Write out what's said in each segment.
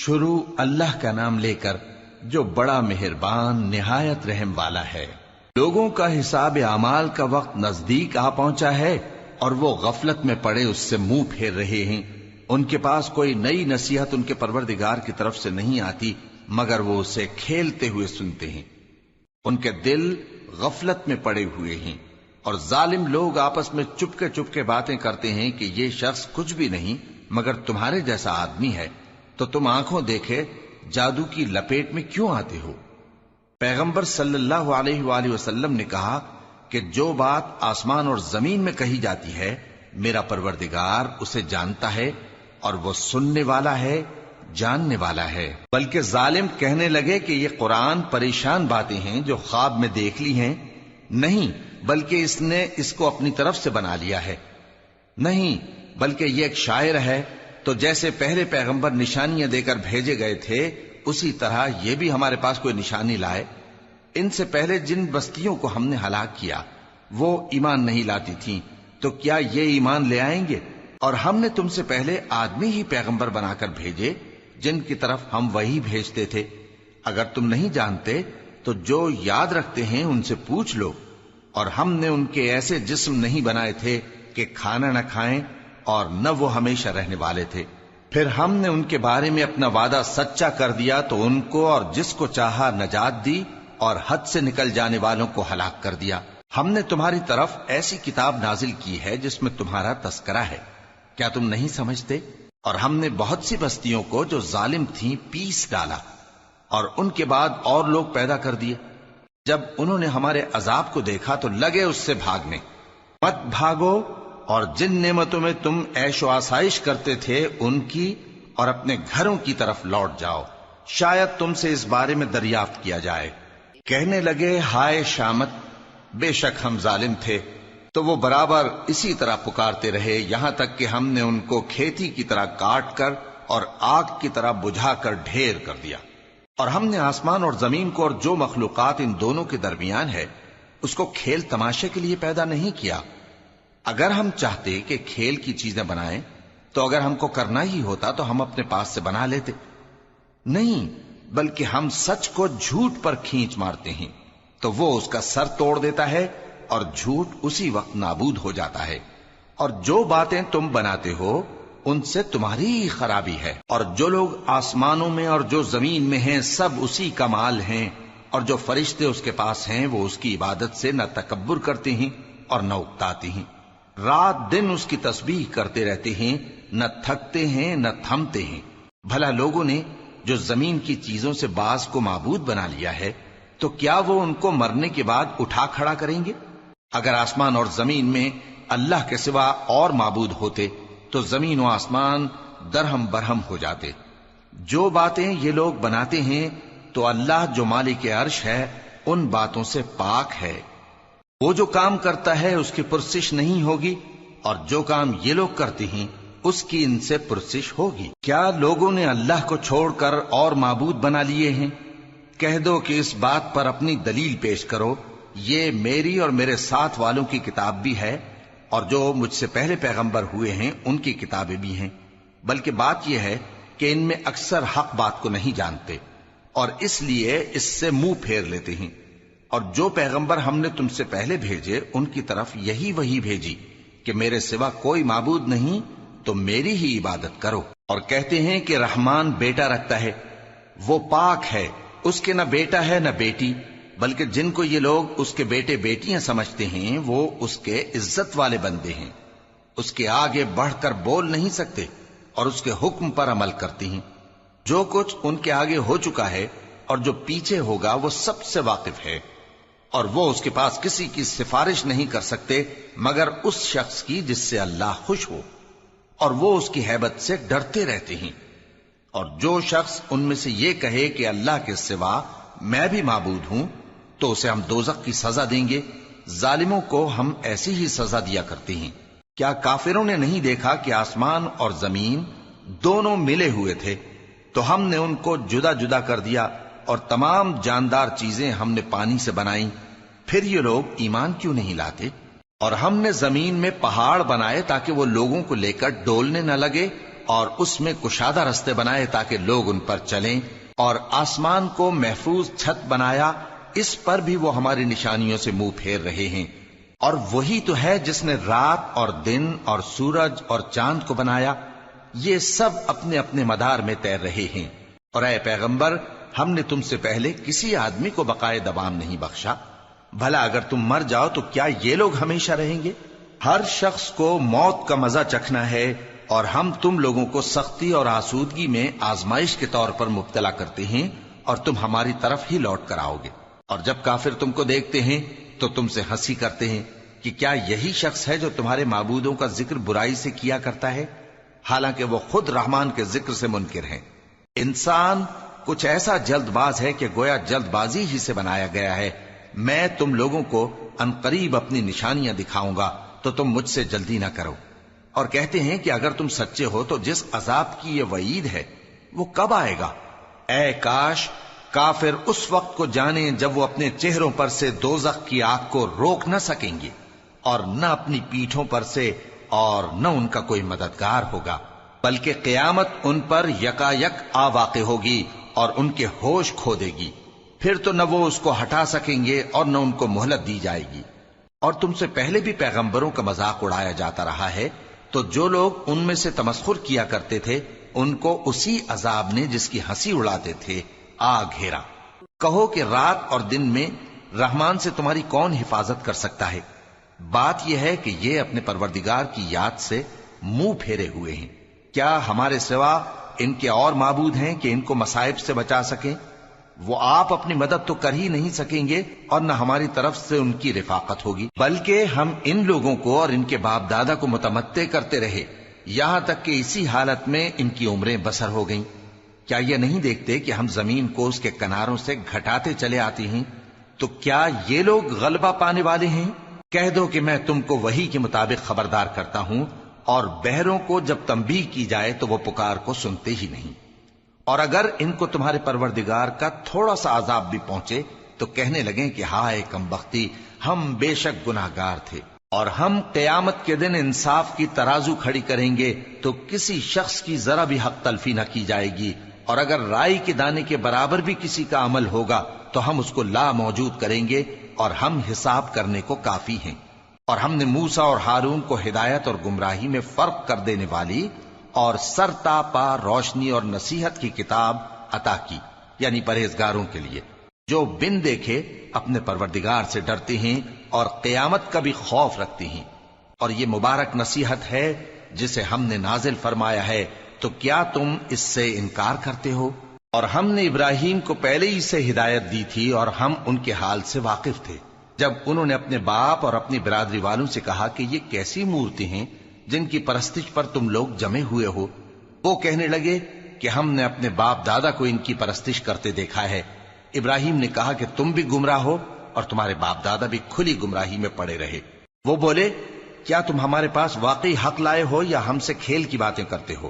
شروع اللہ کا نام لے کر جو بڑا مہربان نہایت رحم والا ہے۔ لوگوں کا حساب اعمال کا وقت نزدیک آ پہنچا ہے اور وہ غفلت میں پڑے اس سے منہ پھیر رہے ہیں۔ ان کے پاس کوئی نئی نصیحت ان کے پروردگار کی طرف سے نہیں آتی مگر وہ اسے کھیلتے ہوئے سنتے ہیں۔ ان کے دل غفلت میں پڑے ہوئے ہیں اور ظالم لوگ آپس میں چپکے باتیں کرتے ہیں کہ یہ شخص کچھ بھی نہیں مگر تمہارے جیسا آدمی ہے، تو تم آنکھوں دیکھے جادو کی لپیٹ میں کیوں آتے ہو؟ پیغمبر صلی اللہ علیہ وآلہ وسلم نے کہا کہ جو بات آسمان اور زمین میں کہی جاتی ہے میرا پروردگار اسے جانتا ہے اور وہ سننے والا ہے، جاننے والا ہے۔ بلکہ ظالم کہنے لگے کہ یہ قرآن پریشان باتیں ہیں جو خواب میں دیکھ لی ہیں، نہیں بلکہ اس نے اس کو اپنی طرف سے بنا لیا ہے، نہیں بلکہ یہ ایک شاعر ہے۔ تو جیسے پہلے پیغمبر نشانیاں دے کر بھیجے گئے تھے اسی طرح یہ بھی ہمارے پاس کوئی نشانی لائے۔ ان سے پہلے جن بستیوں کو ہم نے ہلاک کیا وہ ایمان نہیں لاتی تھیں، تو کیا یہ ایمان لے آئیں گے؟ اور ہم نے تم سے پہلے آدمی ہی پیغمبر بنا کر بھیجے جن کی طرف ہم وہی بھیجتے تھے۔ اگر تم نہیں جانتے تو جو یاد رکھتے ہیں ان سے پوچھ لو۔ اور ہم نے ان کے ایسے جسم نہیں بنائے تھے کہ کھانا نہ کھائیں اور نہ وہ ہمیشہ رہنے والے تھے۔ پھر ہم نے ان کے بارے میں اپنا وعدہ سچا کر دیا تو ان کو اور جس کو چاہا نجات دی اور حد سے نکل جانے والوں کو ہلاک کر دیا۔ ہم نے تمہاری طرف ایسی کتاب نازل کی ہے جس میں تمہارا تذکرہ ہے، کیا تم نہیں سمجھتے؟ اور ہم نے بہت سی بستیوں کو جو ظالم تھیں پیس ڈالا اور ان کے بعد اور لوگ پیدا کر دیے۔ جب انہوں نے ہمارے عذاب کو دیکھا تو لگے اس سے بھاگنے۔ مت بھاگو اور جن نعمتوں میں تم عیش و آسائش کرتے تھے ان کی اور اپنے گھروں کی طرف لوٹ جاؤ، شاید تم سے اس بارے میں دریافت کیا جائے۔ کہنے لگے ہائے شامت، بے شک ہم ظالم تھے، تو وہ برابر اسی طرح پکارتے رہے یہاں تک کہ ہم نے ان کو کھیتی کی طرح کاٹ کر اور آگ کی طرح بجھا کر ڈھیر کر دیا۔ اور ہم نے آسمان اور زمین کو اور جو مخلوقات ان دونوں کے درمیان ہے اس کو کھیل تماشے کے لیے پیدا نہیں کیا۔ اگر ہم چاہتے کہ کھیل کی چیزیں بنائیں تو اگر ہم کو کرنا ہی ہوتا تو ہم اپنے پاس سے بنا لیتے، نہیں بلکہ ہم سچ کو جھوٹ پر کھینچ مارتے ہیں تو وہ اس کا سر توڑ دیتا ہے اور جھوٹ اسی وقت نابود ہو جاتا ہے۔ اور جو باتیں تم بناتے ہو ان سے تمہاری ہی خرابی ہے۔ اور جو لوگ آسمانوں میں اور جو زمین میں ہیں سب اسی کا مال ہیں، اور جو فرشتے اس کے پاس ہیں وہ اس کی عبادت سے نہ تکبر کرتے ہیں اور نہ اکتاتے ہیں، رات دن اس کی تسبیح کرتے رہتے ہیں، نہ تھکتے ہیں نہ تھمتے ہیں۔ بھلا لوگوں نے جو زمین کی چیزوں سے بعض کو معبود بنا لیا ہے تو کیا وہ ان کو مرنے کے بعد اٹھا کھڑا کریں گے؟ اگر آسمان اور زمین میں اللہ کے سوا اور معبود ہوتے تو زمین و آسمان درہم برہم ہو جاتے۔ جو باتیں یہ لوگ بناتے ہیں تو اللہ جو مالک عرش ہے ان باتوں سے پاک ہے۔ وہ جو کام کرتا ہے اس کی پرسش نہیں ہوگی، اور جو کام یہ لوگ کرتے ہیں اس کی ان سے پرسش ہوگی۔ کیا لوگوں نے اللہ کو چھوڑ کر اور معبود بنا لیے ہیں؟ کہہ دو کہ اس بات پر اپنی دلیل پیش کرو، یہ میری اور میرے ساتھ والوں کی کتاب بھی ہے اور جو مجھ سے پہلے پیغمبر ہوئے ہیں ان کی کتابیں بھی ہیں، بلکہ بات یہ ہے کہ ان میں اکثر حق بات کو نہیں جانتے اور اس لیے اس سے منہ پھیر لیتے ہیں۔ اور جو پیغمبر ہم نے تم سے پہلے بھیجے ان کی طرف یہی وحی بھیجی کہ میرے سوا کوئی معبود نہیں تو میری ہی عبادت کرو۔ اور کہتے ہیں کہ رحمان بیٹا رکھتا ہے، وہ پاک ہے، اس کے نہ بیٹا ہے نہ بیٹی، بلکہ جن کو یہ لوگ اس کے بیٹے بیٹیاں سمجھتے ہیں وہ اس کے عزت والے بندے ہیں، اس کے آگے بڑھ کر بول نہیں سکتے اور اس کے حکم پر عمل کرتے ہیں۔ جو کچھ ان کے آگے ہو چکا ہے اور جو پیچھے ہوگا وہ سب سے واقف ہے، اور وہ اس کے پاس کسی کی سفارش نہیں کر سکتے مگر اس شخص کی جس سے اللہ خوش ہو، اور وہ اس کی ہیبت سے ڈرتے رہتے ہیں۔ اور جو شخص ان میں سے یہ کہے کہ اللہ کے سوا میں بھی معبود ہوں تو اسے ہم دوزخ کی سزا دیں گے، ظالموں کو ہم ایسی ہی سزا دیا کرتے ہیں۔ کیا کافروں نے نہیں دیکھا کہ آسمان اور زمین دونوں ملے ہوئے تھے تو ہم نے ان کو جدا جدا کر دیا اور تمام جاندار چیزیں ہم نے پانی سے بنائیں، پھر یہ لوگ ایمان کیوں نہیں لاتے؟ اور ہم نے زمین میں پہاڑ بنائے تاکہ وہ لوگوں کو لے کر ڈولنے نہ لگے اور اس میں کشادہ رستے بنائے تاکہ لوگ ان پر چلیں، اور آسمان کو محفوظ چھت بنایا، اس پر بھی وہ ہماری نشانیوں سے منہ پھیر رہے ہیں۔ اور وہی تو ہے جس نے رات اور دن اور سورج اور چاند کو بنایا، یہ سب اپنے اپنے مدار میں تیر رہے ہیں۔ اور اے پیغمبر، ہم نے تم سے پہلے کسی آدمی کو بقائے دوام نہیں بخشا، بھلا اگر تم مر جاؤ تو کیا یہ لوگ ہمیشہ رہیں گے؟ ہر شخص کو موت کا مزہ چکھنا ہے، اور ہم تم لوگوں کو سختی اور آسودگی میں آزمائش کے طور پر مبتلا کرتے ہیں، اور تم ہماری طرف ہی لوٹ کر آؤ گے۔ اور جب کافر تم کو دیکھتے ہیں تو تم سے ہنسی کرتے ہیں کہ کیا یہی شخص ہے جو تمہارے معبودوں کا ذکر برائی سے کیا کرتا ہے، حالانکہ وہ خود رحمان کے ذکر سے منکر ہیں۔ انسان کچھ ایسا جلد باز ہے کہ گویا جلد بازی ہی سے بنایا گیا ہے۔ میں تم لوگوں کو عنقریب اپنی نشانیاں دکھاؤں گا تو تم مجھ سے جلدی نہ کرو۔ اور کہتے ہیں کہ اگر تم سچے ہو تو جس عذاب کی یہ وعید ہے وہ کب آئے گا؟ اے کاش کافر اس وقت کو جانیں جب وہ اپنے چہروں پر سے دوزخ کی آگ کو روک نہ سکیں گے، اور نہ اپنی پیٹھوں پر سے، اور نہ ان کا کوئی مددگار ہوگا، بلکہ قیامت ان پر یکا یک آ واقع ہوگی اور ان کے ہوش کھو دے گی۔ پھر تو نہ وہ اس کو ہٹا سکیں گے اور نہ ان کو مہلت دی جائے گی۔ اور تم سے پہلے بھی پیغمبروں کا مذاق اڑایا جاتا رہا ہے، تو جو لوگ ان میں سے تمسخر کیا کرتے تھے ان کو اسی عذاب نے جس کی ہنسی اڑاتے تھے آ گھیرا۔ کہو کہ رات اور دن میں رحمان سے تمہاری کون حفاظت کر سکتا ہے؟ بات یہ ہے کہ یہ اپنے پروردگار کی یاد سے منہ پھیرے ہوئے ہیں۔ کیا ہمارے سوا ان کے اور معبود ہیں کہ ان کو مصائب سے بچا سکیں؟ وہ آپ اپنی مدد تو کر ہی نہیں سکیں گے، اور نہ ہماری طرف سے ان کی رفاقت ہوگی، بلکہ ہم ان لوگوں کو اور ان کے باپ دادا کو متمتع کرتے رہے، یہاں تک کہ اسی حالت میں ان کی عمریں بسر ہو گئیں۔ کیا یہ نہیں دیکھتے کہ ہم زمین کو اس کے کناروں سے گھٹاتے چلے آتے ہیں؟ تو کیا یہ لوگ غلبہ پانے والے ہیں؟ کہہ دو کہ میں تم کو وحی کے مطابق خبردار کرتا ہوں، اور بہروں کو جب تنبیہ کی جائے تو وہ پکار کو سنتے ہی نہیں۔ اور اگر ان کو تمہارے پروردگار کا تھوڑا سا عذاب بھی پہنچے تو کہنے لگیں کہ ہائے کم بختی، ہم بے شک گناہگار تھے۔ اور ہم قیامت کے دن انصاف کی ترازو کھڑی کریں گے تو کسی شخص کی ذرا بھی حق تلفی نہ کی جائے گی، اور اگر رائی کے دانے کے برابر بھی کسی کا عمل ہوگا تو ہم اس کو لا موجود کریں گے، اور ہم حساب کرنے کو کافی ہیں۔ اور ہم نے موسیٰ اور ہارون کو ہدایت اور گمراہی میں فرق کر دینے والی اور سر تا پا روشنی اور نصیحت کی کتاب عطا کی، یعنی پرہیزگاروں کے لیے جو بن دیکھے اپنے پروردگار سے ڈرتے ہیں اور قیامت کا بھی خوف رکھتے ہیں۔ اور یہ مبارک نصیحت ہے جسے ہم نے نازل فرمایا ہے، تو کیا تم اس سے انکار کرتے ہو؟ اور ہم نے ابراہیم کو پہلے ہی سے ہدایت دی تھی، اور ہم ان کے حال سے واقف تھے جب انہوں نے اپنے باپ اور اپنی برادری والوں سے کہا کہ یہ کیسی مورتی ہیں جن کی پرستش پر تم لوگ جمے ہوئے ہو؟ وہ کہنے لگے کہ ہم نے اپنے باپ دادا کو ان کی پرستش کرتے دیکھا ہے۔ ابراہیم نے کہا کہ تم بھی گمراہ ہو اور تمہارے باپ دادا بھی کھلی گمراہی میں پڑے رہے۔ وہ بولے کیا تم ہمارے پاس واقعی حق لائے ہو یا ہم سے کھیل کی باتیں کرتے ہو؟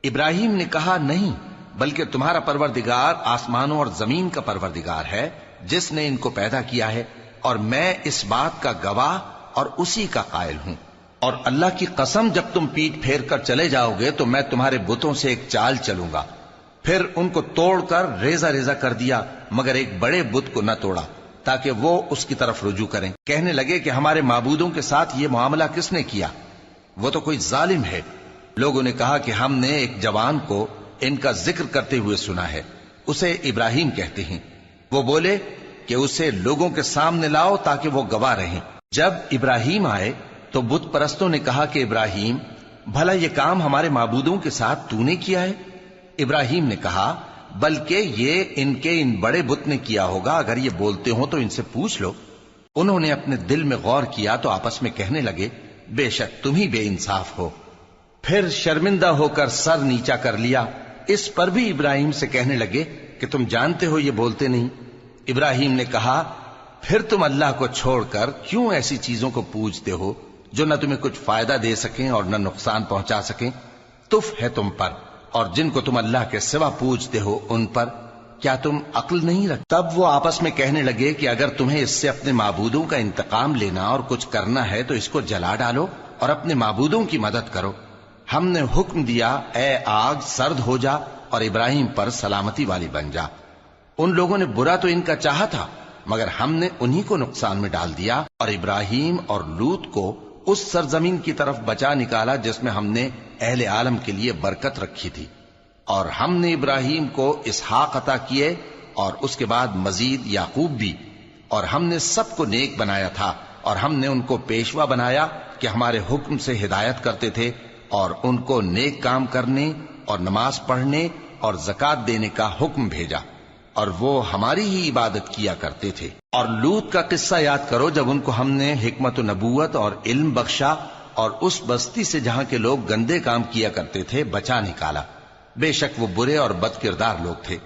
ابراہیم نے کہا نہیں، بلکہ تمہارا پروردگار آسمانوں اور زمین کا پروردگار ہے جس نے ان کو پیدا کیا ہے، اور میں اس بات کا گواہ اور اسی کا قائل ہوں۔ اور اللہ کی قسم جب تم پیٹ پھیر کر چلے جاؤ گے تو میں تمہارے بتوں سے ایک چال چلوں گا۔ پھر ان کو توڑ کر ریزہ ریزہ کر دیا، مگر ایک بڑے بت کو نہ توڑا تاکہ وہ اس کی طرف رجوع کریں۔ کہنے لگے کہ ہمارے معبودوں کے ساتھ یہ معاملہ کس نے کیا؟ وہ تو کوئی ظالم ہے۔ لوگوں نے کہا کہ ہم نے ایک جوان کو ان کا ذکر کرتے ہوئے سنا ہے، اسے ابراہیم کہتے ہیں۔ وہ بولے کہ اسے لوگوں کے سامنے لاؤ تاکہ وہ گواہ رہیں۔ جب ابراہیم آئے تو بت پرستوں نے کہا کہ ابراہیم، بھلا یہ کام ہمارے معبودوں کے ساتھ تو نے کیا ہے؟ ابراہیم نے کہا بلکہ یہ ان کے ان بڑے بت نے کیا ہوگا، اگر یہ بولتے ہوں تو ان سے پوچھ لو۔ انہوں نے اپنے دل میں غور کیا تو آپس میں کہنے لگے بے شک تم ہی بے انصاف ہو۔ پھر شرمندہ ہو کر سر نیچا کر لیا۔ اس پر بھی ابراہیم سے کہنے لگے کہ تم جانتے ہو یہ بولتے نہیں۔ ابراہیم نے کہا پھر تم اللہ کو چھوڑ کر کیوں ایسی چیزوں کو پوجتے ہو جو نہ تمہیں کچھ فائدہ دے سکیں اور نہ نقصان پہنچا سکیں؟ تف ہے تم پر اور جن کو تم اللہ کے سوا پوجتے ہو ان پر، کیا تم عقل نہیں رکھتے؟ تب وہ آپس میں کہنے لگے کہ اگر تمہیں اس سے اپنے معبودوں کا انتقام لینا اور کچھ کرنا ہے تو اس کو جلا ڈالو اور اپنے معبودوں کی مدد کرو۔ ہم نے حکم دیا اے آگ سرد ہو جا اور ابراہیم پر سلامتی والی بن جا۔ ان لوگوں نے برا تو ان کا چاہا تھا، مگر ہم نے انہی کو نقصان میں ڈال دیا اور ابراہیم اور لوط کو اس سرزمین کی طرف بچا نکالا جس میں ہم نے اہل عالم کے لیے برکت رکھی تھی۔ اور ہم نے ابراہیم کو اسحاق عطا کیے اور اس کے بعد مزید یعقوب بھی، اور ہم نے سب کو نیک بنایا تھا، اور ہم نے ان کو پیشوا بنایا کہ ہمارے حکم سے ہدایت کرتے تھے، اور ان کو نیک کام کرنے اور نماز پڑھنے اور زکات دینے کا حکم بھیجا، اور وہ ہماری ہی عبادت کیا کرتے تھے۔ اور لوط کا قصہ یاد کرو جب ان کو ہم نے حکمت و نبوت اور علم بخشا اور اس بستی سے جہاں کے لوگ گندے کام کیا کرتے تھے بچا نکالا۔ بے شک وہ برے اور بد کردار لوگ تھے،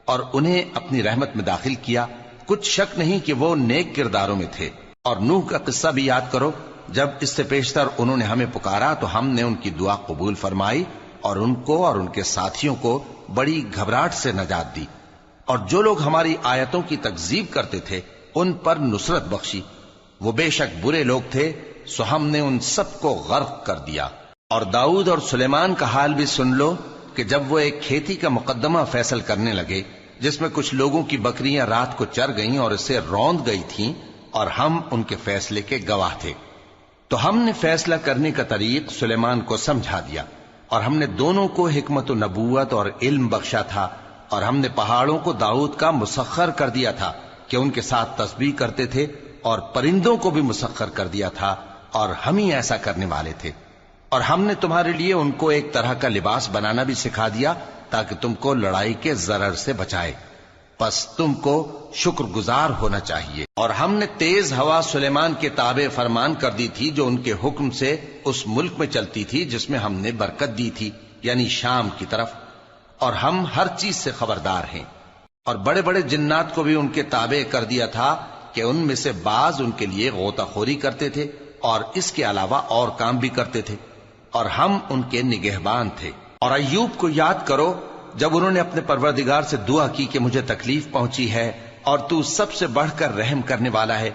اور انہیں اپنی رحمت میں داخل کیا، کچھ شک نہیں کہ وہ نیک کرداروں میں تھے۔ اور نوح کا قصہ بھی یاد کرو جب اس سے پیشتر انہوں نے ہمیں پکارا تو ہم نے ان کی دعا قبول فرمائی اور ان کو اور ان کے ساتھیوں کو بڑی گھبراہٹ سے نجات دی، اور جو لوگ ہماری آیتوں کی تکذیب کرتے تھے ان پر نصرت بخشی۔ وہ بے شک برے لوگ تھے، سو ہم نے ان سب کو غرق کر دیا۔ اور داؤد اور سلیمان کا حال بھی سن لو کہ جب وہ ایک کھیتی کا مقدمہ فیصل کرنے لگے جس میں کچھ لوگوں کی بکریاں رات کو چر گئیں اور اسے روند گئی تھیں، اور ہم ان کے فیصلے کے گواہ تھے، تو ہم نے فیصلہ کرنے کا طریق سلیمان کو سمجھا دیا، اور ہم نے دونوں کو حکمت و نبوت اور علم بخشا تھا، اور ہم نے پہاڑوں کو داؤد کا مسخر کر دیا تھا کہ ان کے ساتھ تسبیح کرتے تھے، اور پرندوں کو بھی مسخر کر دیا تھا، اور ہم ہی ایسا کرنے والے تھے۔ اور ہم نے تمہارے لیے ان کو ایک طرح کا لباس بنانا بھی سکھا دیا تاکہ تم کو لڑائی کے ضرر سے بچائے، پس تم کو شکر گزار ہونا چاہیے۔ اور ہم نے تیز ہوا سلیمان کے تابع فرمان کر دی تھی جو ان کے حکم سے اس ملک میں چلتی تھی جس میں ہم نے برکت دی تھی، یعنی شام کی طرف، اور ہم ہر چیز سے خبردار ہیں۔ اور بڑے بڑے جنات کو بھی ان کے تابع کر دیا تھا کہ ان میں سے بعض ان کے لیے غوطہ خوری کرتے تھے اور اس کے علاوہ اور کام بھی کرتے تھے، اور ہم ان کے نگہبان تھے۔ اور ایوب کو یاد کرو جب انہوں نے اپنے پروردگار سے دعا کی کہ مجھے تکلیف پہنچی ہے اور تو سب سے بڑھ کر رحم کرنے والا ہے،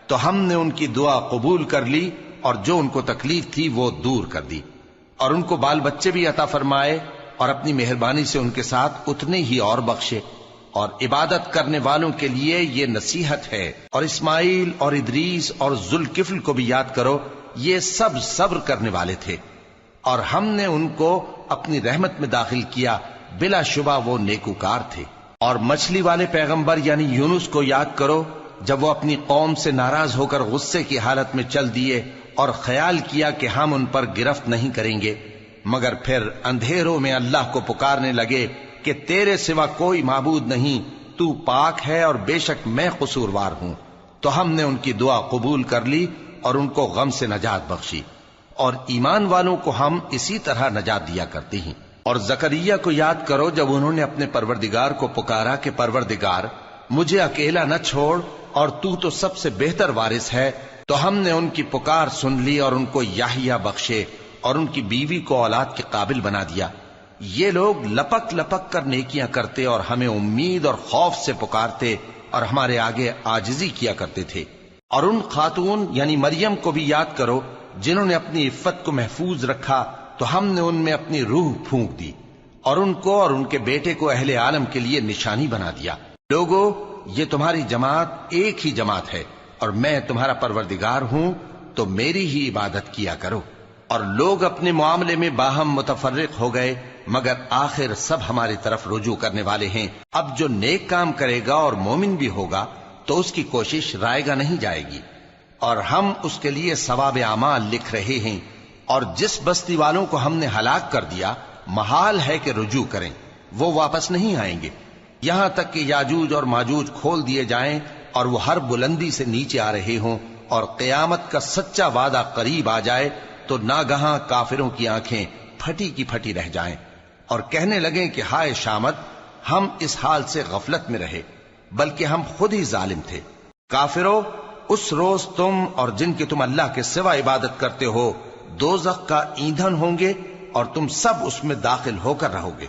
تو ہم نے ان کی دعا قبول کر لی اور جو ان کو تکلیف تھی وہ دور کر دی، اور ان کو بال بچے بھی عطا فرمائے، اور اپنی مہربانی سے ان کے ساتھ اتنے ہی اور بخشے۔ اور عبادت کرنے والوں کے لیے یہ نصیحت ہے۔ اور اسماعیل اور ادریس اور ذوالکفل کو بھی یاد کرو، یہ سب صبر کرنے والے تھے، اور ہم نے ان کو اپنی رحمت میں داخل کیا، بلا شبہ وہ نیکوکار تھے۔ اور مچھلی والے پیغمبر یعنی یونس کو یاد کرو جب وہ اپنی قوم سے ناراض ہو کر غصے کی حالت میں چل دیے اور خیال کیا کہ ہم ان پر گرفت نہیں کریں گے، مگر پھر اندھیروں میں اللہ کو پکارنے لگے کہ تیرے سوا کوئی معبود نہیں، تو پاک ہے اور بے شک میں قصوروار ہوں، تو ہم نے ان کی دعا قبول کر لی اور ان کو غم سے نجات بخشی، اور ایمان والوں کو ہم اسی طرح نجات دیا کرتے ہیں۔ اور زکریا کو یاد کرو جب انہوں نے اپنے پروردگار کو پکارا کہ پروردگار مجھے اکیلا نہ چھوڑ اور تو سب سے بہتر وارث ہے، تو ہم نے ان کی پکار سن لی اور ان کو یحییٰ بخشے اور ان کی بیوی کو اولاد کے قابل بنا دیا۔ یہ لوگ لپک لپک کر نیکیاں کرتے اور ہمیں امید اور خوف سے پکارتے اور ہمارے آگے عاجزی کیا کرتے تھے۔ اور ان خاتون یعنی مریم کو بھی یاد کرو جنہوں نے اپنی عفت کو محفوظ رکھا، تو ہم نے ان میں اپنی روح پھونک دی اور ان کو اور ان کے بیٹے کو اہل عالم کے لیے نشانی بنا دیا۔ لوگو، یہ تمہاری جماعت ایک ہی جماعت ہے اور میں تمہارا پروردگار ہوں، تو میری ہی عبادت کیا کرو۔ اور لوگ اپنے معاملے میں باہم متفرق ہو گئے، مگر آخر سب ہماری طرف رجوع کرنے والے ہیں۔ اب جو نیک کام کرے گا اور مومن بھی ہوگا تو اس کی کوشش رائے گا نہیں جائے گی، اور ہم اس کے لیے ثواب اعمال لکھ رہے ہیں۔ اور جس بستی والوں کو ہم نے ہلاک کر دیا محال ہے کہ رجوع کریں، وہ واپس نہیں آئیں گے، یہاں تک کہ یاجوج اور ماجوج کھول دیے جائیں اور وہ ہر بلندی سے نیچے آ رہے ہوں، اور قیامت کا سچا وعدہ قریب آ جائے تو ناگہاں کافروں کی آنکھیں پھٹی کی پھٹی رہ جائیں اور کہنے لگیں کہ ہائے شامت، ہم اس حال سے غفلت میں رہے، بلکہ ہم خود ہی ظالم تھے۔ کافرو، اس روز تم اور جن کی تم اللہ کے سوا عبادت کرتے ہو دوزخ کا ایندھن ہوں گے اور تم سب اس میں داخل ہو کر رہو گے۔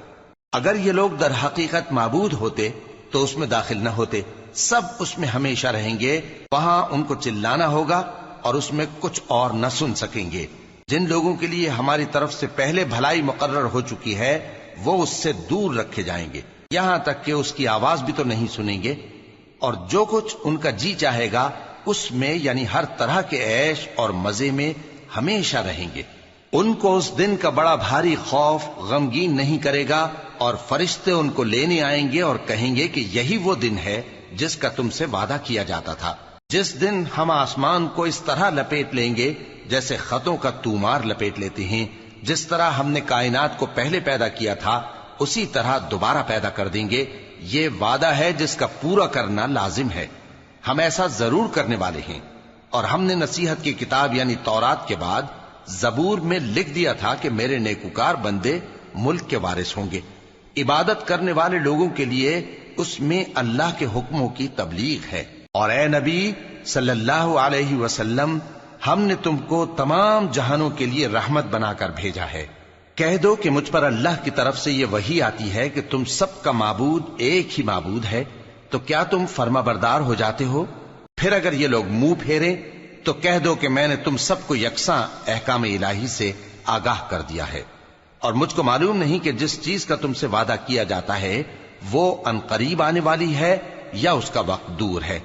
اگر یہ لوگ در حقیقت معبود ہوتے تو اس میں داخل نہ ہوتے، سب اس میں ہمیشہ رہیں گے، وہاں ان کو چلانا ہوگا اور اس میں کچھ اور نہ سن سکیں گے۔ جن لوگوں کے لیے ہماری طرف سے پہلے بھلائی مقرر ہو چکی ہے وہ اس سے دور رکھے جائیں گے، یہاں تک کہ اس کی آواز بھی تو نہیں سنیں گے، اور جو کچھ ان کا جی چاہے گا اس میں یعنی ہر طرح کے عیش اور مزے میں ہمیشہ رہیں گے۔ ان کو اس دن کا بڑا بھاری خوف غمگین نہیں کرے گا، اور فرشتے ان کو لینے آئیں گے اور کہیں گے کہ یہی وہ دن ہے جس کا تم سے وعدہ کیا جاتا تھا، جس دن ہم آسمان کو اس طرح لپیٹ لیں گے جیسے خطوں کا تومار لپیٹ لیتے ہیں، جس طرح ہم نے کائنات کو پہلے پیدا کیا تھا اسی طرح دوبارہ پیدا کر دیں گے۔ یہ وعدہ ہے جس کا پورا کرنا لازم ہے، ہم ایسا ضرور کرنے والے ہیں۔ اور ہم نے نصیحت کی کتاب یعنی تورات کے بعد زبور میں لکھ دیا تھا کہ میرے نیکوکار بندے ملک کے وارث ہوں گے۔ عبادت کرنے والے لوگوں کے لیے اس میں اللہ کے حکموں کی تبلیغ ہے۔ اور اے نبی صلی اللہ علیہ وسلم، ہم نے تم کو تمام جہانوں کے لیے رحمت بنا کر بھیجا ہے۔ کہہ دو کہ مجھ پر اللہ کی طرف سے یہ وحی آتی ہے کہ تم سب کا معبود ایک ہی معبود ہے، تو کیا تم فرما بردار ہو جاتے ہو؟ پھر اگر یہ لوگ منہ پھیریں تو کہہ دو کہ میں نے تم سب کو یکساں احکام الہی سے آگاہ کر دیا ہے، اور مجھ کو معلوم نہیں کہ جس چیز کا تم سے وعدہ کیا جاتا ہے وہ عنقریب آنے والی ہے یا اس کا وقت دور ہے۔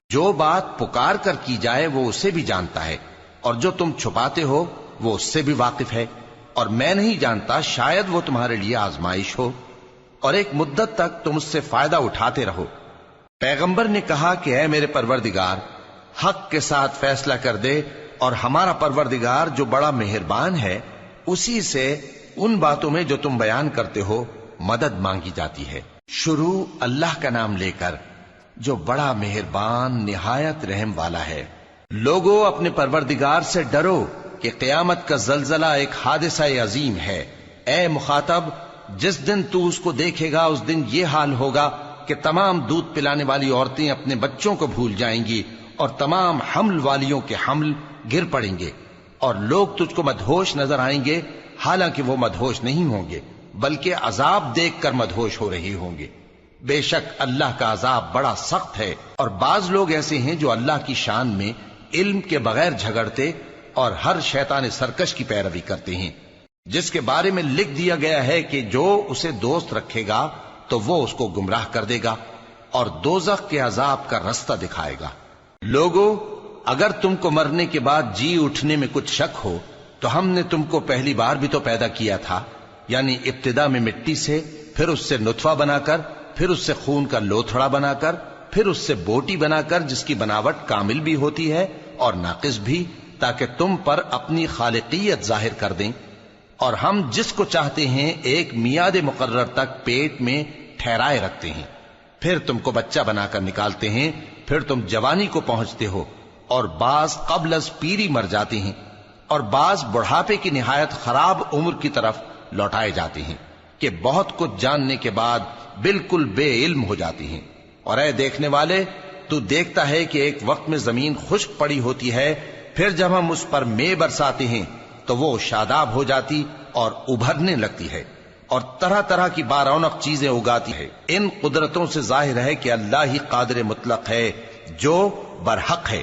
جو بات پکار کر کی جائے وہ اسے بھی جانتا ہے، اور جو تم چھپاتے ہو وہ اس سے بھی واقف ہے، اور میں نہیں جانتا شاید وہ تمہارے لیے آزمائش ہو، اور ایک مدت تک تم اس سے فائدہ اٹھاتے رہو۔ پیغمبر نے کہا کہ اے میرے پروردگار، حق کے ساتھ فیصلہ کر دے، اور ہمارا پروردگار جو بڑا مہربان ہے اسی سے ان باتوں میں جو تم بیان کرتے ہو مدد مانگی جاتی ہے۔ شروع اللہ کا نام لے کر جو بڑا مہربان نہایت رحم والا ہے۔ لوگو اپنے پروردگار سے ڈرو کہ قیامت کا زلزلہ ایک حادثہ عظیم ہے۔ اے مخاطب، جس دن تو اس کو دیکھے گا اس دن یہ حال ہوگا کہ تمام دودھ پلانے والی عورتیں اپنے بچوں کو بھول جائیں گی، اور تمام حمل والیوں کے حمل گر پڑیں گے، اور لوگ تجھ کو مدہوش نظر آئیں گے، حالانکہ وہ مدہوش نہیں ہوں گے بلکہ عذاب دیکھ کر مدہوش ہو رہے ہوں گے۔ بے شک اللہ کا عذاب بڑا سخت ہے۔ اور بعض لوگ ایسے ہیں جو اللہ کی شان میں علم کے بغیر جھگڑتے اور ہر شیطان سرکش کی پیروی کرتے ہیں، جس کے بارے میں لکھ دیا گیا ہے کہ جو اسے دوست رکھے گا تو وہ اس کو گمراہ کر دے گا اور دوزخ کے عذاب کا رستہ دکھائے گا۔ لوگو، اگر تم کو مرنے کے بعد جی اٹھنے میں کچھ شک ہو تو ہم نے تم کو پہلی بار بھی تو پیدا کیا تھا، یعنی ابتدا میں مٹی سے، پھر اس سے نطفہ بنا کر، پھر اس سے خون کا لوتھڑا بنا کر، پھر اس سے بوٹی بنا کر جس کی بناوٹ کامل بھی ہوتی ہے اور ناقص بھی، تاکہ تم پر اپنی خالقیت ظاہر کر دیں۔ اور ہم جس کو چاہتے ہیں ایک میعاد مقرر تک پیٹ میں ٹھہرائے رکھتے ہیں، پھر تم کو بچہ بنا کر نکالتے ہیں، پھر تم جوانی کو پہنچتے ہو، اور بعض قبل از پیری مر جاتے ہیں، اور بعض بڑھاپے کی نہایت خراب عمر کی طرف لوٹائے جاتے ہیں کہ بہت کچھ جاننے کے بعد بالکل بے علم ہو جاتی ہیں۔ اور اے دیکھنے والے، تو دیکھتا ہے کہ ایک وقت میں زمین خشک پڑی ہوتی ہے، پھر جب ہم اس پر مے برساتے ہیں تو وہ شاداب ہو جاتی اور ابھرنے لگتی ہے، اور طرح طرح کی بارونق چیزیں اگاتی ہے۔ ان قدرتوں سے ظاہر ہے کہ اللہ ہی قادر مطلق ہے جو برحق ہے،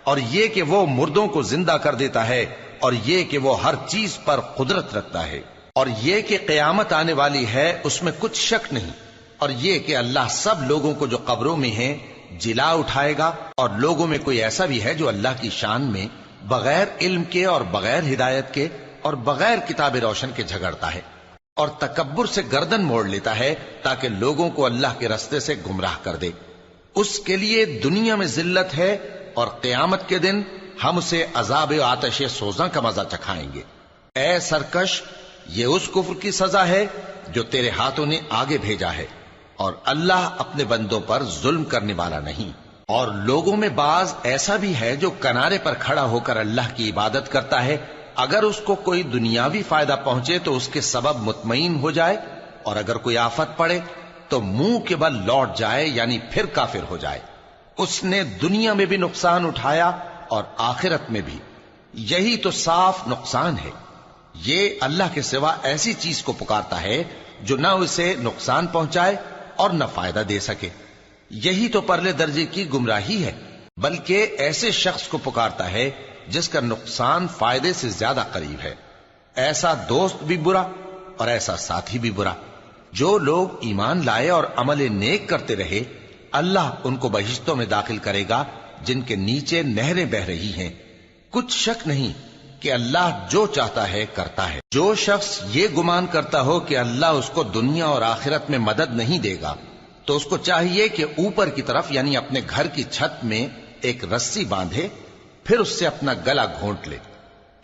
اور یہ کہ وہ مردوں کو زندہ کر دیتا ہے، اور یہ کہ وہ ہر چیز پر قدرت رکھتا ہے، اور یہ کہ قیامت آنے والی ہے اس میں کچھ شک نہیں، اور یہ کہ اللہ سب لوگوں کو جو قبروں میں ہیں جلا اٹھائے گا، اور لوگوں میں کوئی ایسا بھی ہے جو اللہ کی شان میں بغیر علم کے اور بغیر ہدایت کے اور بغیر کتاب روشن کے جھگڑتا ہے، اور تکبر سے گردن موڑ لیتا ہے تاکہ لوگوں کو اللہ کے رستے سے گمراہ کر دے۔ اس کے لیے دنیا میں ذلت ہے، اور قیامت کے دن ہم اسے عذاب آتش سوزاں کا مزہ چکھائیں گے۔ اے سرکش، یہ اس کفر کی سزا ہے جو تیرے ہاتھوں نے آگے بھیجا ہے، اور اللہ اپنے بندوں پر ظلم کرنے والا نہیں۔ اور لوگوں میں بعض ایسا بھی ہے جو کنارے پر کھڑا ہو کر اللہ کی عبادت کرتا ہے، اگر اس کو کوئی دنیاوی فائدہ پہنچے تو اس کے سبب مطمئن ہو جائے، اور اگر کوئی آفت پڑے تو منہ کے بل لوٹ جائے، یعنی پھر کافر ہو جائے۔ اس نے دنیا میں بھی نقصان اٹھایا اور آخرت میں بھی، یہی تو صاف نقصان ہے۔ یہ اللہ کے سوا ایسی چیز کو پکارتا ہے جو نہ اسے نقصان پہنچائے اور نہ فائدہ دے سکے، یہی تو پرلے درجے کی گمراہی ہے۔ بلکہ ایسے شخص کو پکارتا ہے جس کا نقصان فائدے سے زیادہ قریب ہے۔ ایسا دوست بھی برا اور ایسا ساتھی بھی برا۔ جو لوگ ایمان لائے اور عمل نیک کرتے رہے، اللہ ان کو بہشتوں میں داخل کرے گا جن کے نیچے نہریں بہ رہی ہیں۔ کچھ شک نہیں کہ اللہ جو چاہتا ہے کرتا ہے۔ جو شخص یہ گمان کرتا ہو کہ اللہ اس کو دنیا اور آخرت میں مدد نہیں دے گا، تو اس کو چاہیے کہ اوپر کی طرف یعنی اپنے گھر کی چھت میں ایک رسی باندھے، پھر اس سے اپنا گلا گھونٹ لے،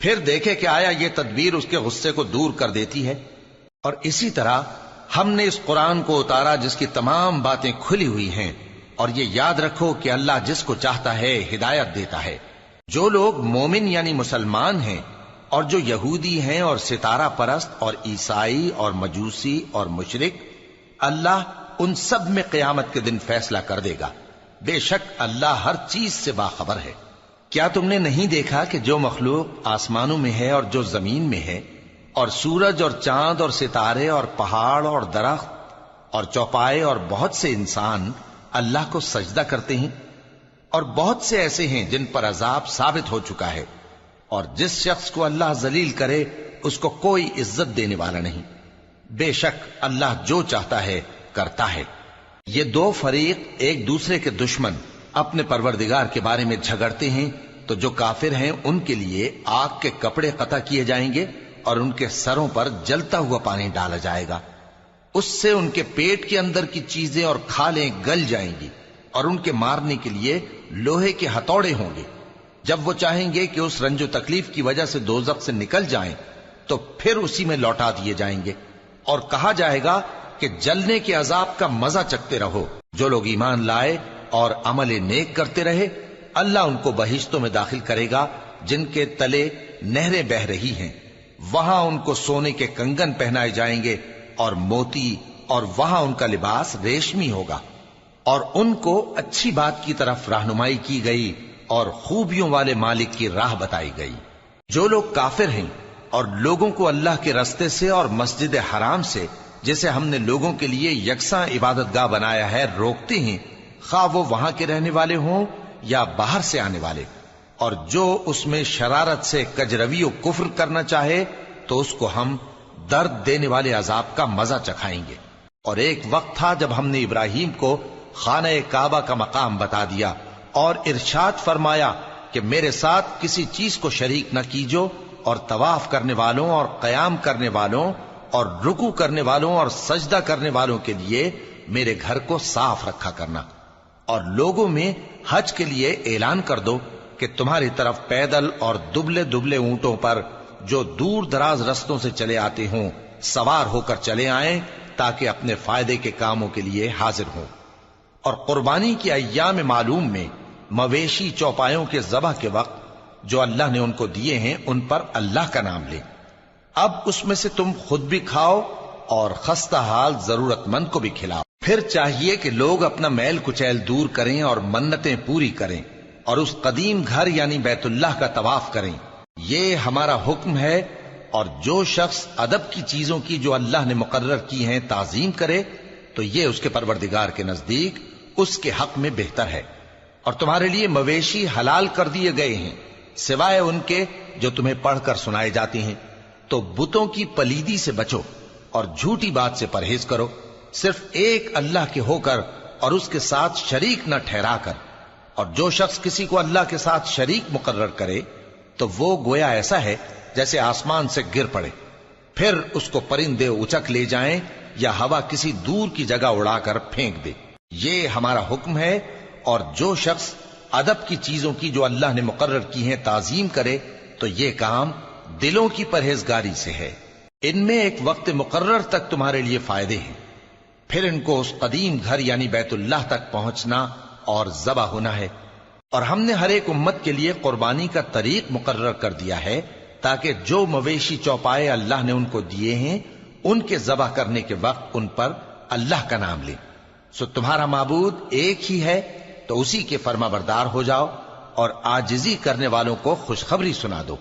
پھر دیکھے کہ آیا یہ تدبیر اس کے غصے کو دور کر دیتی ہے۔ اور اسی طرح ہم نے اس قرآن کو اتارا جس کی تمام باتیں کھلی ہوئی ہیں، اور یہ یاد رکھو کہ اللہ جس کو چاہتا ہے ہدایت دیتا ہے۔ جو لوگ مومن یعنی مسلمان ہیں اور جو یہودی ہیں اور ستارہ پرست اور عیسائی اور مجوسی اور مشرک، اللہ ان سب میں قیامت کے دن فیصلہ کر دے گا۔ بے شک اللہ ہر چیز سے باخبر ہے۔ کیا تم نے نہیں دیکھا کہ جو مخلوق آسمانوں میں ہے اور جو زمین میں ہے، اور سورج اور چاند اور ستارے اور پہاڑ اور درخت اور چوپائے اور بہت سے انسان اللہ کو سجدہ کرتے ہیں، اور بہت سے ایسے ہیں جن پر عذاب ثابت ہو چکا ہے، اور جس شخص کو اللہ ذلیل کرے اس کو کوئی عزت دینے والا نہیں۔ بے شک اللہ جو چاہتا ہے کرتا ہے۔ یہ دو فریق ایک دوسرے کے دشمن اپنے پروردگار کے بارے میں جھگڑتے ہیں، تو جو کافر ہیں ان کے لیے آگ کے کپڑے قطع کیے جائیں گے اور ان کے سروں پر جلتا ہوا پانی ڈالا جائے گا۔ اس سے ان کے پیٹ کے اندر کی چیزیں اور کھالیں گل جائیں گی، اور ان کے مارنے کے لیے لوہے کے ہتھوڑے ہوں گے۔ جب وہ چاہیں گے کہ اس رنج و تکلیف کی وجہ سے دوزخ سے نکل جائیں تو پھر اسی میں لوٹا دیے جائیں گے، اور کہا جائے گا کہ جلنے کے عذاب کا مزہ چکھتے رہو۔ جو لوگ ایمان لائے اور عمل نیک کرتے رہے، اللہ ان کو بہشتوں میں داخل کرے گا جن کے تلے نہریں بہ رہی ہیں۔ وہاں ان کو سونے کے کنگن پہنائے جائیں گے اور موتی، اور وہاں ان کا لباس ریشمی ہوگا، اور ان کو اچھی بات کی طرف رہنمائی کی گئی اور خوبیوں والے مالک کی راہ بتائی گئی۔ جو لوگ کافر ہیں اور لوگوں کو اللہ کے رستے سے اور مسجد حرام سے، جسے ہم نے لوگوں کے لیے یکساں عبادت گاہ بنایا ہے، روکتے ہیں، خواہ وہ وہاں کے رہنے والے ہوں یا باہر سے آنے والے، اور جو اس میں شرارت سے کجروی و کفر کرنا چاہے تو اس کو ہم درد دینے والے عذاب کا مزہ چکھائیں گے۔ اور ایک وقت تھا جب ہم نے ابراہیم کو خانہ کعبہ کا مقام بتا دیا اور ارشاد فرمایا کہ میرے ساتھ کسی چیز کو شریک نہ کیجو، اور طواف کرنے والوں اور قیام کرنے والوں اور رکوع کرنے والوں اور سجدہ کرنے والوں کے لیے میرے گھر کو صاف رکھا کرنا۔ اور لوگوں میں حج کے لیے اعلان کر دو کہ تمہاری طرف پیدل اور دبلے دبلے اونٹوں پر جو دور دراز رستوں سے چلے آتے ہوں سوار ہو کر چلے آئیں، تاکہ اپنے فائدے کے کاموں کے لیے حاضر ہوں۔ اور قربانی کی ایام معلوم میں مویشی چوپایوں کے ذبح کے وقت جو اللہ نے ان کو دیے ہیں ان پر اللہ کا نام لیں۔ اب اس میں سے تم خود بھی کھاؤ اور خستہ حال ضرورت مند کو بھی کھلاؤ۔ پھر چاہیے کہ لوگ اپنا میل کچیل دور کریں اور منتیں پوری کریں، اور اس قدیم گھر یعنی بیت اللہ کا طواف کریں۔ یہ ہمارا حکم ہے، اور جو شخص ادب کی چیزوں کی جو اللہ نے مقرر کی ہیں تعظیم کرے تو یہ اس کے پروردگار کے نزدیک اس کے حق میں بہتر ہے۔ اور تمہارے لیے مویشی حلال کر دیے گئے ہیں سوائے ان کے جو تمہیں پڑھ کر سنائے جاتے ہیں۔ تو بتوں کی پلیدی سے بچو اور جھوٹی بات سے پرہیز کرو، صرف ایک اللہ کے ہو کر اور اس کے ساتھ شریک نہ ٹھہرا کر۔ اور جو شخص کسی کو اللہ کے ساتھ شریک مقرر کرے تو وہ گویا ایسا ہے جیسے آسمان سے گر پڑے، پھر اس کو پرندے اچک لے جائیں یا ہوا کسی دور کی جگہ اڑا کر پھینک دے۔ یہ ہمارا حکم ہے، اور جو شخص ادب کی چیزوں کی جو اللہ نے مقرر کی ہیں تعظیم کرے تو یہ کام دلوں کی پرہیزگاری سے ہے۔ ان میں ایک وقت مقرر تک تمہارے لیے فائدے ہیں، پھر ان کو اس قدیم گھر یعنی بیت اللہ تک پہنچنا اور ذبح ہونا ہے۔ اور ہم نے ہر ایک امت کے لیے قربانی کا طریق مقرر کر دیا ہے، تاکہ جو مویشی چوپائے اللہ نے ان کو دیے ہیں ان کے ذبح کرنے کے وقت ان پر اللہ کا نام لیں۔ سو تمہارا معبود ایک ہی ہے، تو اسی کے فرما بردار ہو جاؤ اور عاجزی کرنے والوں کو خوشخبری سنا دو۔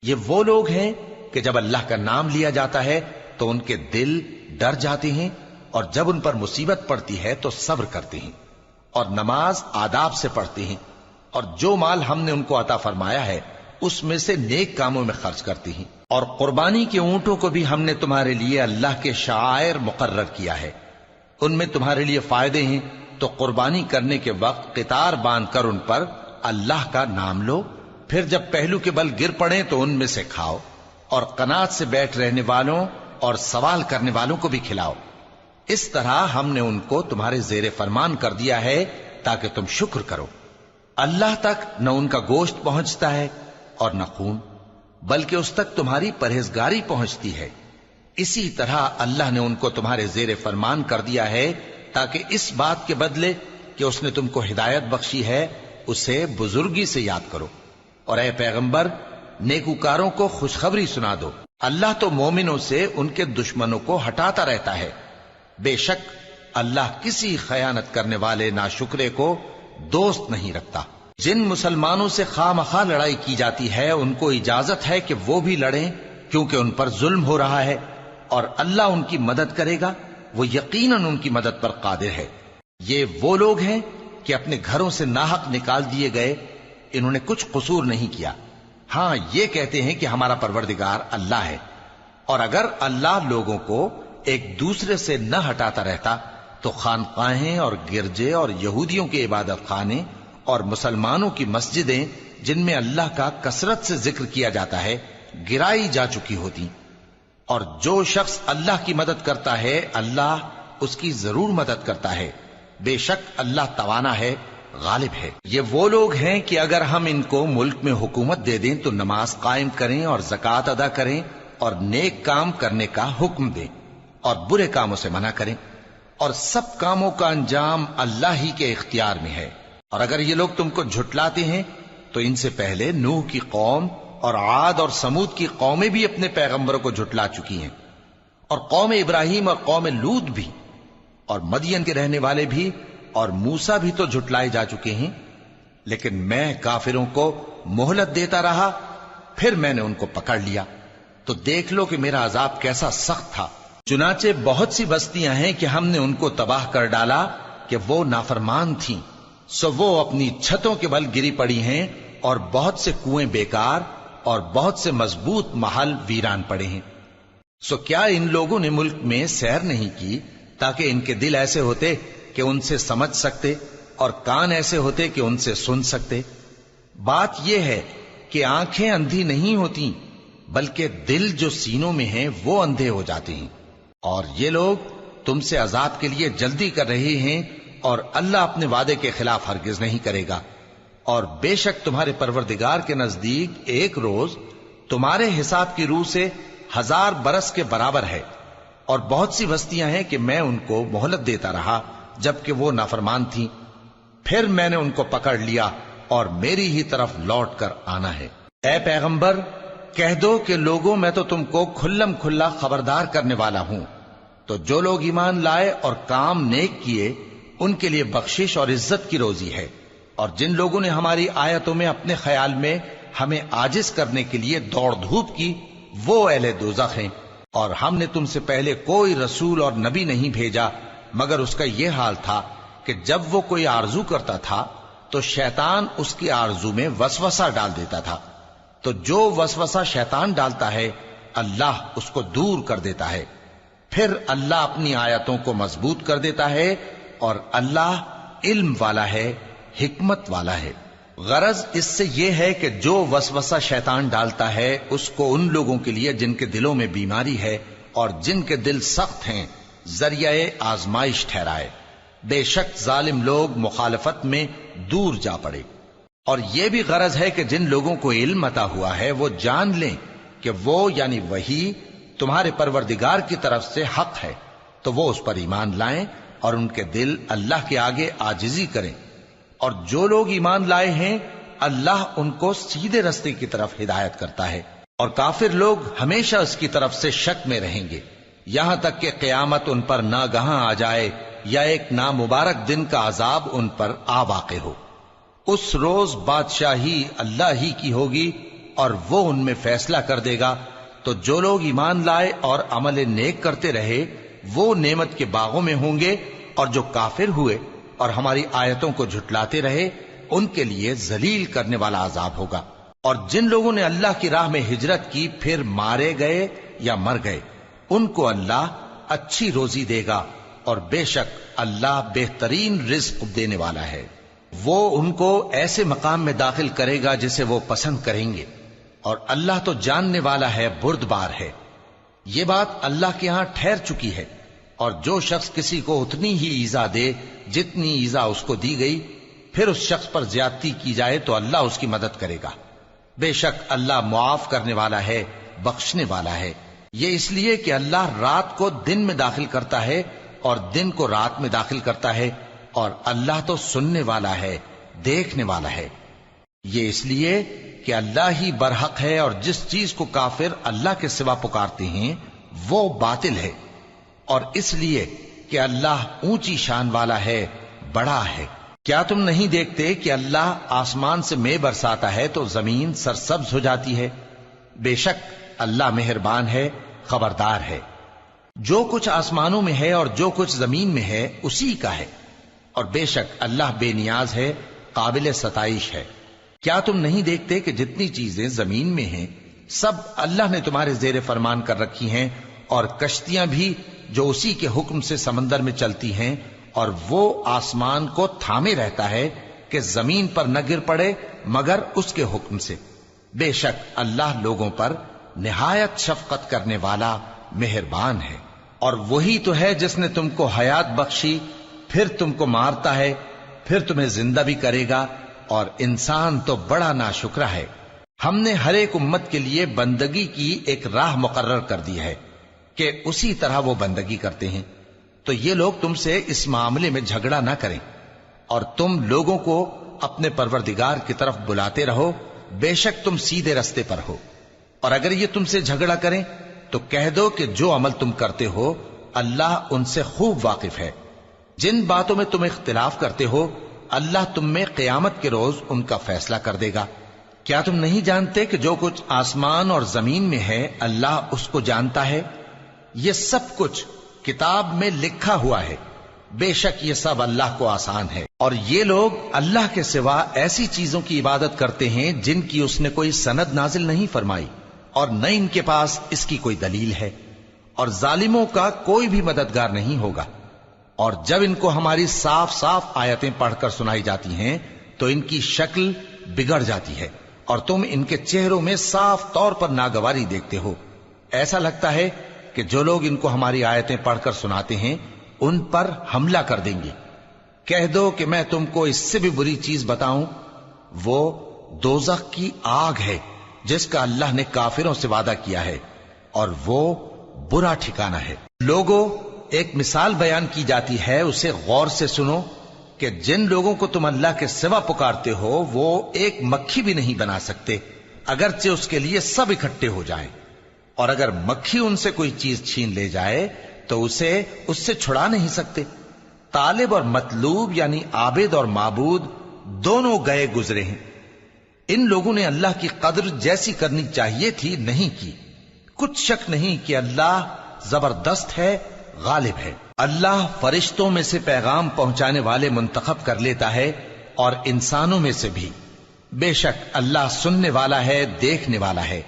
یہ وہ لوگ ہیں کہ جب اللہ کا نام لیا جاتا ہے تو ان کے دل ڈر جاتے ہیں، اور جب ان پر مصیبت پڑتی ہے تو صبر کرتے ہیں، اور نماز آداب سے پڑھتے ہیں۔ اور جو مال ہم نے ان کو عطا فرمایا ہے اس میں سے نیک کاموں میں خرچ کرتی ہیں، اور قربانی کے اونٹوں کو بھی ہم نے تمہارے لیے اللہ کے شعائر مقرر کیا ہے، ان میں تمہارے لیے فائدے ہیں، تو قربانی کرنے کے وقت قطار باندھ کر ان پر اللہ کا نام لو، پھر جب پہلو کے بل گر پڑیں تو ان میں سے کھاؤ، اور قناعت سے بیٹھ رہنے والوں اور سوال کرنے والوں کو بھی کھلاؤ۔ اس طرح ہم نے ان کو تمہارے زیر فرمان کر دیا ہے تاکہ تم شکر کرو۔ اللہ تک نہ ان کا گوشت پہنچتا ہے اور نہ خون، بلکہ اس تک تمہاری پرہیزگاری پہنچتی ہے۔ اسی طرح اللہ نے ان کو تمہارے زیر فرمان کر دیا ہے تاکہ اس بات کے بدلے کہ اس نے تم کو ہدایت بخشی ہے اسے بزرگی سے یاد کرو۔ اور اے پیغمبر، نیکوکاروں کو خوشخبری سنا دو، اللہ تو مومنوں سے ان کے دشمنوں کو ہٹاتا رہتا ہے۔ بے شک اللہ کسی خیانت کرنے والے ناشکرے کو دوست نہیں رکھتا۔ جن مسلمانوں سے خواہ مخواہ لڑائی کی جاتی ہے ان کو اجازت ہے کہ وہ بھی لڑیں، کیونکہ ان پر ظلم ہو رہا ہے، اور اللہ ان کی مدد کرے گا، وہ یقیناً ان کی مدد پر قادر ہے۔ یہ وہ لوگ ہیں کہ اپنے گھروں سے ناحق نکال دیے گئے، انہوں نے کچھ قصور نہیں کیا، ہاں یہ کہتے ہیں کہ ہمارا پروردگار اللہ ہے۔ اور اگر اللہ لوگوں کو ایک دوسرے سے نہ ہٹاتا رہتا تو خانقاہیں اور گرجے اور یہودیوں کے عبادت خانے اور مسلمانوں کی مسجدیں جن میں اللہ کا کثرت سے ذکر کیا جاتا ہے گرائی جا چکی ہوتی۔ اور جو شخص اللہ کی مدد کرتا ہے اللہ اس کی ضرور مدد کرتا ہے، بے شک اللہ توانا ہے، غالب ہے۔ یہ وہ لوگ ہیں کہ اگر ہم ان کو ملک میں حکومت دے دیں تو نماز قائم کریں اور زکوٰۃ ادا کریں اور نیک کام کرنے کا حکم دیں اور برے کاموں سے منع کریں، اور سب کاموں کا انجام اللہ ہی کے اختیار میں ہے۔ اور اگر یہ لوگ تم کو جھٹلاتے ہیں تو ان سے پہلے نوح کی قوم اور عاد اور سمود کی قومیں بھی اپنے پیغمبروں کو جھٹلا چکی ہیں، اور قوم ابراہیم اور قوم لوط بھی، اور مدین کے رہنے والے بھی، اور موسیٰ بھی تو جھٹلائے جا چکے ہیں۔ لیکن میں کافروں کو مہلت دیتا رہا، پھر میں نے ان کو پکڑ لیا، تو دیکھ لو کہ میرا عذاب کیسا سخت تھا۔ چنانچہ بہت سی بستیاں ہیں کہ ہم نے ان کو تباہ کر ڈالا کہ وہ نافرمان تھیں، سو وہ اپنی چھتوں کے بل گری پڑی ہیں، اور بہت سے کنویں بیکار اور بہت سے مضبوط محل ویران پڑے ہیں۔ سو کیا ان لوگوں نے ملک میں سیر نہیں کی تاکہ ان کے دل ایسے ہوتے کہ ان سے سمجھ سکتے اور کان ایسے ہوتے کہ ان سے سن سکتے؟ بات یہ ہے کہ آنکھیں اندھی نہیں ہوتی، بلکہ دل جو سینوں میں ہیں وہ اندھے ہو جاتے ہیں۔ اور یہ لوگ تم سے عذاب کے لیے جلدی کر رہے ہیں، اور اللہ اپنے وعدے کے خلاف ہرگز نہیں کرے گا۔ اور بے شک تمہارے پروردگار کے نزدیک ایک روز تمہارے حساب کی روح سے 1000 برس کے برابر ہے۔ اور بہت سی بستیاں ہیں کہ میں ان کو مہلت دیتا رہا جبکہ وہ نافرمان تھیں، پھر میں نے ان کو پکڑ لیا اور میری ہی طرف لوٹ کر آنا ہے۔ اے پیغمبر، کہہ دو کہ لوگوں میں تو تم کو کھلم کھلا خبردار کرنے والا ہوں، تو جو لوگ ایمان لائے اور کام نیک کیے ان کے لیے بخشش اور عزت کی روزی ہے، اور جن لوگوں نے ہماری آیتوں میں اپنے خیال میں ہمیں عاجز کرنے کے لیے دوڑ دھوپ کی وہ اہل دوزخ ہیں۔ اور ہم نے تم سے پہلے کوئی رسول اور نبی نہیں بھیجا مگر اس کا یہ حال تھا کہ جب وہ کوئی آرزو کرتا تھا تو شیطان اس کی آرزو میں وسوسہ ڈال دیتا تھا، تو جو وسوسہ شیطان ڈالتا ہے اللہ اس کو دور کر دیتا ہے، پھر اللہ اپنی آیتوں کو مضبوط کر دیتا ہے، اور اللہ علم والا ہے، حکمت والا ہے۔ غرض اس سے یہ ہے کہ جو وسوسہ شیطان ڈالتا ہے اس کو ان لوگوں کے لیے جن کے دلوں میں بیماری ہے اور جن کے دل سخت ہیں ذریعہ آزمائش ٹھہرائے۔ بے شک ظالم لوگ مخالفت میں دور جا پڑے۔ اور یہ بھی غرض ہے کہ جن لوگوں کو علم عطا ہوا ہے وہ جان لیں کہ وہ یعنی وحی تمہارے پروردگار کی طرف سے حق ہے، تو وہ اس پر ایمان لائیں اور ان کے دل اللہ کے آگے عاجزی کریں۔ اور جو لوگ ایمان لائے ہیں اللہ ان کو سیدھے رستے کی طرف ہدایت کرتا ہے، اور کافر لوگ ہمیشہ اس کی طرف سے شک میں رہیں گے یہاں تک کہ قیامت ان پر ناگہاں آ جائے یا ایک نامبارک دن کا عذاب ان پر آ واقع ہو۔ اس روز بادشاہی اللہ ہی کی ہوگی اور وہ ان میں فیصلہ کر دے گا، تو جو لوگ ایمان لائے اور عمل نیک کرتے رہے وہ نعمت کے باغوں میں ہوں گے، اور جو کافر ہوئے اور ہماری آیتوں کو جھٹلاتے رہے ان کے لیے ذلیل کرنے والا عذاب ہوگا۔ اور جن لوگوں نے اللہ کی راہ میں ہجرت کی پھر مارے گئے یا مر گئے، ان کو اللہ اچھی روزی دے گا، اور بے شک اللہ بہترین رزق دینے والا ہے۔ وہ ان کو ایسے مقام میں داخل کرے گا جسے وہ پسند کریں گے، اور اللہ تو جاننے والا ہے، بردبار ہے۔ یہ بات اللہ کے ہاں ٹھہر چکی ہے، اور جو شخص کسی کو اتنی ہی ایذا دے جتنی ایذا اس کو دی گئی، پھر اس شخص پر زیادتی کی جائے تو اللہ اس کی مدد کرے گا۔ بے شک اللہ معاف کرنے والا ہے، بخشنے والا ہے۔ یہ اس لیے کہ اللہ رات کو دن میں داخل کرتا ہے اور دن کو رات میں داخل کرتا ہے، اور اللہ تو سننے والا ہے، دیکھنے والا ہے۔ یہ اس لیے کہ اللہ ہی برحق ہے، اور جس چیز کو کافر اللہ کے سوا پکارتے ہیں وہ باطل ہے، اور اس لیے کہ اللہ اونچی شان والا ہے، بڑا ہے۔ کیا تم نہیں دیکھتے کہ اللہ آسمان سے مے برساتا ہے تو زمین سرسبز ہو جاتی ہے؟ بے شک اللہ مہربان ہے، خبردار ہے۔ جو کچھ آسمانوں میں ہے اور جو کچھ زمین میں ہے اسی کا ہے، اور بے شک اللہ بے نیاز ہے، قابل ستائش ہے۔ کیا تم نہیں دیکھتے کہ جتنی چیزیں زمین میں ہیں سب اللہ نے تمہارے زیر فرمان کر رکھی ہیں، اور کشتیاں بھی جو اسی کے حکم سے سمندر میں چلتی ہیں، اور وہ آسمان کو تھامے رہتا ہے کہ زمین پر نہ گر پڑے مگر اس کے حکم سے۔ بے شک اللہ لوگوں پر نہایت شفقت کرنے والا، مہربان ہے۔ اور وہی تو ہے جس نے تم کو حیات بخشی، پھر تم کو مارتا ہے، پھر تمہیں زندہ بھی کرے گا، اور انسان تو بڑا ناشکرا ہے۔ ہم نے ہر ایک امت کے لیے بندگی کی ایک راہ مقرر کر دی ہے کہ اسی طرح وہ بندگی کرتے ہیں، تو یہ لوگ تم سے اس معاملے میں جھگڑا نہ کریں، اور تم لوگوں کو اپنے پروردگار کی طرف بلاتے رہو، بے شک تم سیدھے رستے پر ہو۔ اور اگر یہ تم سے جھگڑا کریں تو کہہ دو کہ جو عمل تم کرتے ہو اللہ ان سے خوب واقف ہے۔ جن باتوں میں تم اختلاف کرتے ہو اللہ تم میں قیامت کے روز ان کا فیصلہ کر دے گا۔ کیا تم نہیں جانتے کہ جو کچھ آسمان اور زمین میں ہے اللہ اس کو جانتا ہے؟ یہ سب کچھ کتاب میں لکھا ہوا ہے، بے شک یہ سب اللہ کو آسان ہے۔ اور یہ لوگ اللہ کے سوا ایسی چیزوں کی عبادت کرتے ہیں جن کی اس نے کوئی سند نازل نہیں فرمائی، اور نہ ان کے پاس اس کی کوئی دلیل ہے، اور ظالموں کا کوئی بھی مددگار نہیں ہوگا۔ اور جب ان کو ہماری صاف صاف آیتیں پڑھ کر سنائی جاتی ہیں تو ان کی شکل بگڑ جاتی ہے، اور تم ان کے چہروں میں صاف طور پر ناگواری دیکھتے ہو۔ ایسا لگتا ہے کہ جو لوگ ان کو ہماری آیتیں پڑھ کر سناتے ہیں ان پر حملہ کر دیں گے۔ کہہ دو کہ میں تم کو اس سے بھی بری چیز بتاؤں، وہ دوزخ کی آگ ہے جس کا اللہ نے کافروں سے وعدہ کیا ہے، اور وہ برا ٹھکانہ ہے۔ لوگوں، ایک مثال بیان کی جاتی ہے، اسے غور سے سنو کہ جن لوگوں کو تم اللہ کے سوا پکارتے ہو وہ ایک مکھی بھی نہیں بنا سکتے اگرچہ اس کے لیے سب اکٹھے ہو جائیں، اور اگر مکھی ان سے کوئی چیز چھین لے جائے تو اسے اس سے چھڑا نہیں سکتے۔ طالب اور مطلوب یعنی عابد اور معبود دونوں گئے گزرے ہیں۔ ان لوگوں نے اللہ کی قدر جیسی کرنی چاہیے تھی نہیں کی۔ کچھ شک نہیں کہ اللہ زبردست ہے، غالب ہے۔ اللہ فرشتوں میں سے پیغام پہنچانے والے منتخب کر لیتا ہے اور انسانوں میں سے بھی۔ بے شک اللہ سننے والا ہے، دیکھنے والا ہے۔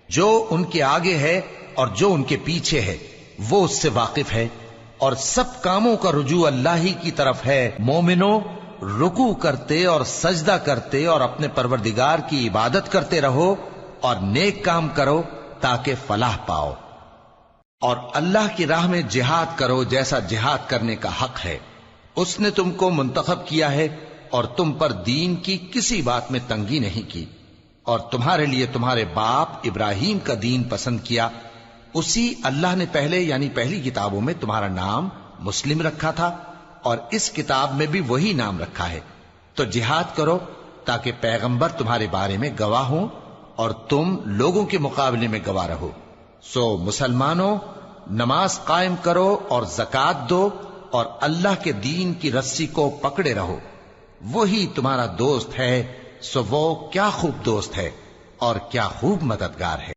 جو ان کے آگے ہے اور جو ان کے پیچھے ہے وہ اس سے واقف ہے، اور سب کاموں کا رجوع اللہ ہی کی طرف ہے۔ مومنوں، رکوع کرتے اور سجدہ کرتے اور اپنے پروردگار کی عبادت کرتے رہو اور نیک کام کرو تاکہ فلاح پاؤ، اور اللہ کی راہ میں جہاد کرو جیسا جہاد کرنے کا حق ہے۔ اس نے تم کو منتخب کیا ہے اور تم پر دین کی کسی بات میں تنگی نہیں کی، اور تمہارے لیے تمہارے باپ ابراہیم کا دین پسند کیا۔ اسی اللہ نے پہلے یعنی پہلی کتابوں میں تمہارا نام مسلم رکھا تھا، اور اس کتاب میں بھی وہی نام رکھا ہے۔ تو جہاد کرو تاکہ پیغمبر تمہارے بارے میں گواہ ہوں اور تم لوگوں کے مقابلے میں گواہ رہو۔ سو مسلمانوں، نماز قائم کرو اور زکوٰۃ دو اور اللہ کے دین کی رسی کو پکڑے رہو، وہی تمہارا دوست ہے۔ سو وہ کیا خوب دوست ہے اور کیا خوب مددگار ہے۔